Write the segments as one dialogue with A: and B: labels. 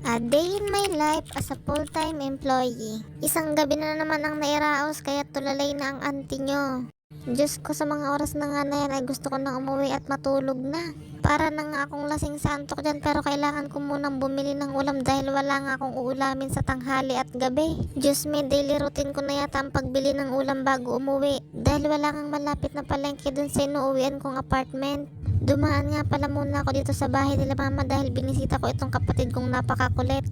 A: A day in my life as a full-time employee. Isang gabi na naman ang nairaos kaya tulalay na ang auntie nyo. Diyos ko, sa mga oras na nga na yan ay gusto ko nang umuwi at matulog na. Para na nga akong lasing sa antok dyan, pero kailangan ko munang bumili ng ulam dahil wala nga akong uulamin sa tanghali at gabi. Diyos me, daily routine ko na yata ang pagbili ng ulam bago umuwi dahil wala kang malapit na palengke dun sa inuuwian kong apartment. Dumaan nga pala muna ako dito sa bahay nila mama dahil binisita ko itong kapatid kong napakakulit.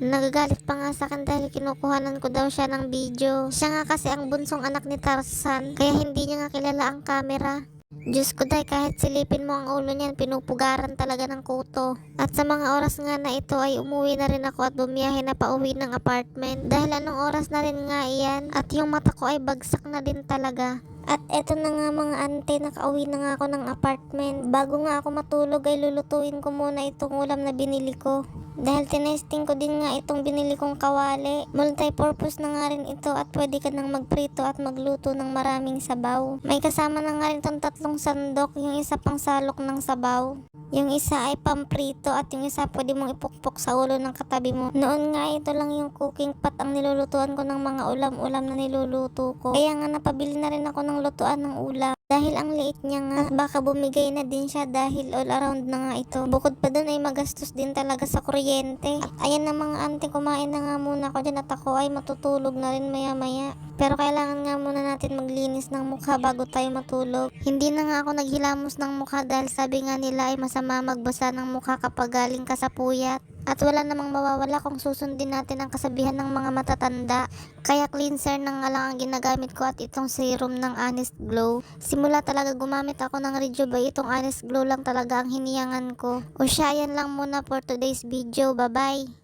A: Nagagalit pa nga sa akin dahil kinukuhanan ko daw siya ng video. Siya nga kasi ang bunsong anak ni Tarzan, kaya hindi niya nga kilala ang camera. Diyos ko day, kahit silipin mo ang ulo niyan, pinupugaran talaga ng kuto. At sa mga oras nga na ito ay umuwi na rin ako at bumiyahe na pauwi ng apartment. Dahil anong oras na rin nga iyan at yung mata ko ay bagsak na din talaga. At eto na nga mga ante, nakauwi na nga ako ng apartment. Bago nga ako matulog ay lulutuin ko muna itong ulam na binili ko. Dahil tinesting ko din nga itong binili kong kawali. Multi-purpose na nga rin ito at pwede ka nang magprito at magluto ng maraming sabaw. May kasama na nga rin itong 3 sandok, yung isa pang salok ng sabaw. Yung isa ay pamprito at yung isa pwede mong ipukpok sa ulo ng katabi mo. Noon nga ito lang yung cooking pot ang nilulutuan ko ng mga ulam-ulam na niluluto ko. Kaya nga napabili na rin ako ng lutuan ng ulam. Dahil ang liit niya nga at baka bumigay na din siya dahil all around na nga ito. Bukod pa dun ay magastos din talaga sa kuryente. At ayan na mga ante, kumain na nga muna ako dyan at ako ay matutulog na rin maya maya. Pero kailangan nga muna natin maglinis ng mukha bago tayo matulog. Hindi na nga ako naghilamos ng mukha dahil sabi nga nila ay masama magbasa ng mukha kapag galing ka sa puyat. At wala namang mawawala kung susundin natin ang kasabihan ng mga matatanda. Kaya cleanser na nga lang ang ginagamit ko at itong serum ng Honest Glow. Simula talaga gumamit ako ng Rejuve, itong Honest Glow lang talaga ang hiniyangan ko. O siya, yan lang muna for today's video. Bye bye!